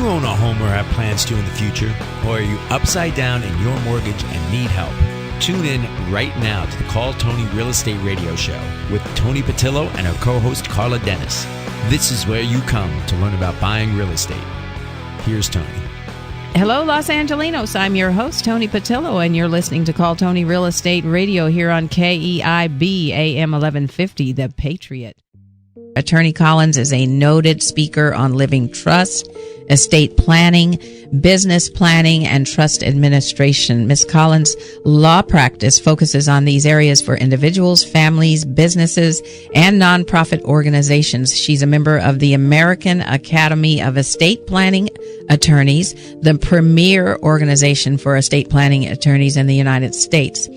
own a home or have plans to in the future? Or are you upside down in your mortgage and need help? Tune in right now to the Call Toni Real Estate Radio Show with Toni Patillo and her co-host Carla Dennis. This is where you come to learn about buying real estate. Here's Toni. Hello, Los Angelinos. I'm your host, Toni Patillo, and you're listening to Call Toni Real Estate Radio here on KEIB AM 1150, The Patriot. Attorney Collins is a noted speaker on living trust, estate planning, business planning, and trust administration. Ms. Collins' law practice focuses on these areas for individuals, families, businesses, and nonprofit organizations. She's a member of the American Academy of Estate Planning Attorneys, the premier organization for estate planning attorneys in the United States.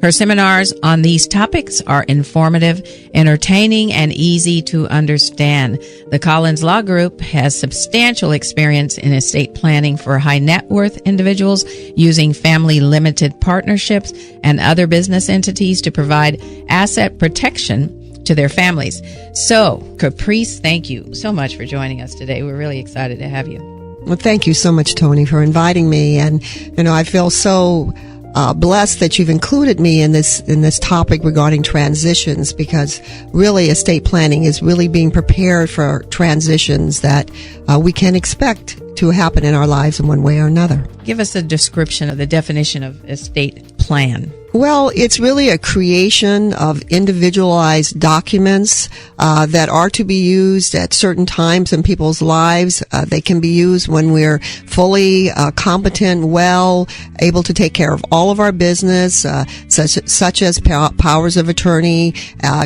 Her seminars on these topics are informative, entertaining, and easy to understand. The Collins Law Group has substantial experience in estate planning for high net worth individuals using family limited partnerships and other business entities to provide asset protection to their families. So, Caprice, thank you so much for joining us today. We're really excited to have you. Well, thank you so much, Toni, for inviting me. And, I feel so blessed that you've included me in this topic regarding transitions, because really estate planning is really being prepared for transitions that we can expect to happen in our lives in one way or another. Give us a description of the definition of estate plan. Well, it's really a creation of individualized documents that are to be used at certain times in people's lives. They can be used when we're fully competent, well, able to take care of all of our business, such as powers of attorney,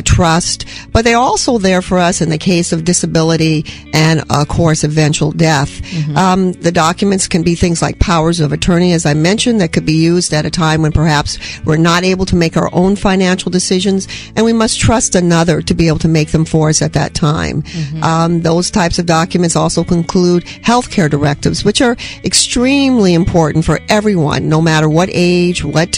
trust. But they're also there for us in the case of disability and, of course, eventual death. Mm-hmm. The documents can be things like powers of attorney, as I mentioned, that could be used at a time when perhaps we're not able to make our own financial decisions, and we must trust another to be able to make them for us at that time. Mm-hmm. Those types of documents also conclude healthcare directives, which are extremely important for everyone, no matter what age, what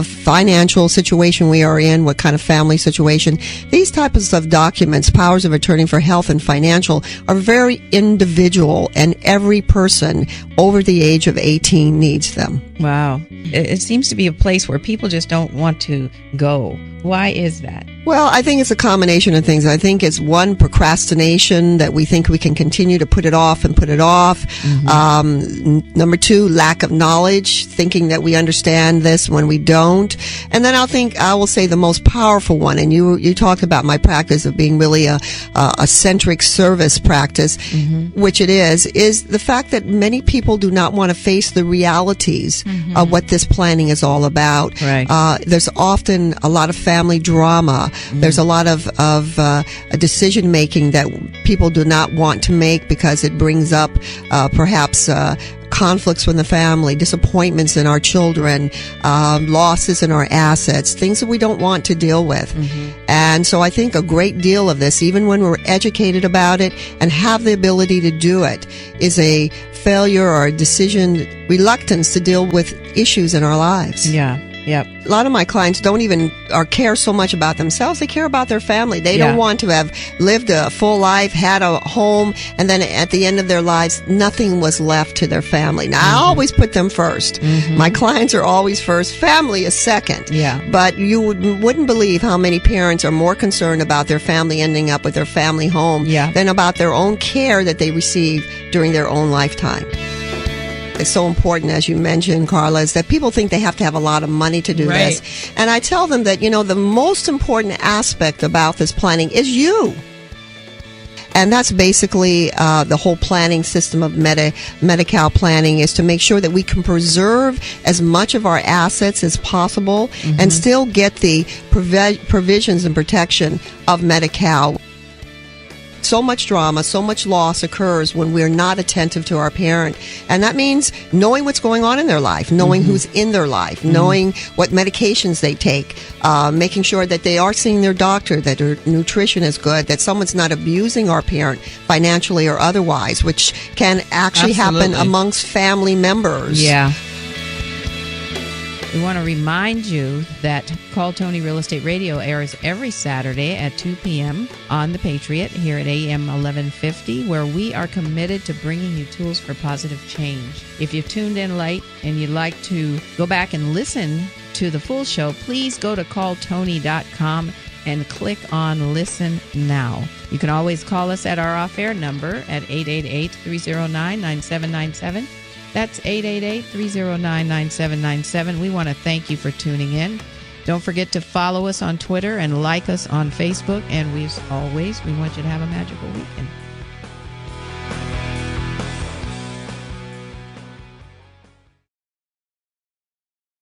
financial situation we are in, what kind of family situation. These types of documents, powers of attorney for health and financial, are very individual, and every person over the age of 18 needs them. Wow. It seems to be a place where people just don't want to go. Why is that? Well, I think it's a combination of things. I think it's one, procrastination, that we think we can continue to put it off and put it off. Mm-hmm. Number two, lack of knowledge, thinking that we understand this when we don't. And then I will say the most powerful one, and you talked about my practice of being really a centric service practice, mm-hmm. which it is the fact that many people do not want to face the realities mm-hmm. of what this planning is all about. Right. There's often a lot of family drama. Mm-hmm. There's a lot of decision making that people do not want to make because it brings up perhaps conflicts with the family, disappointments in our children, losses in our assets, things that we don't want to deal with. Mm-hmm. And so I think a great deal of this, even when we're educated about it and have the ability to do it, is a failure or a decision reluctance to deal with issues in our lives. Yeah. Yep. A lot of my clients don't even care so much about themselves. They care about their family. They don't want to have lived a full life, had a home, and then at the end of their lives, nothing was left to their family. Now, mm-hmm. I always put them first. Mm-hmm. My clients are always first. Family is second. Yeah. But you wouldn't believe how many parents are more concerned about their family ending up with their family home than about their own care that they receive during their own lifetime. It's so important, as you mentioned, Carla, is that people think they have to have a lot of money to do this. And I tell them that, the most important aspect about this planning is you. And that's basically the whole planning system of Medi-Cal planning, is to make sure that we can preserve as much of our assets as possible mm-hmm. and still get the provisions and protection of Medi-Cal. So much drama, so much loss occurs when we're not attentive to our parent. And that means knowing what's going on in their life, knowing mm-hmm. who's in their life, mm-hmm. knowing what medications they take, making sure that they are seeing their doctor, that their nutrition is good, that someone's not abusing our parent financially or otherwise, which can actually happen amongst family members. Yeah. We want to remind you that Call Tony Real Estate Radio airs every Saturday at 2 p.m. on The Patriot here at AM 1150, where we are committed to bringing you tools for positive change. If you've tuned in late and you'd like to go back and listen to the full show, please go to calltony.com and click on Listen Now. You can always call us at our off-air number at 888-309-9797. That's 888-309-9797. We want to thank you for tuning in. Don't forget to follow us on Twitter and like us on Facebook. And as always, we want you to have a magical weekend.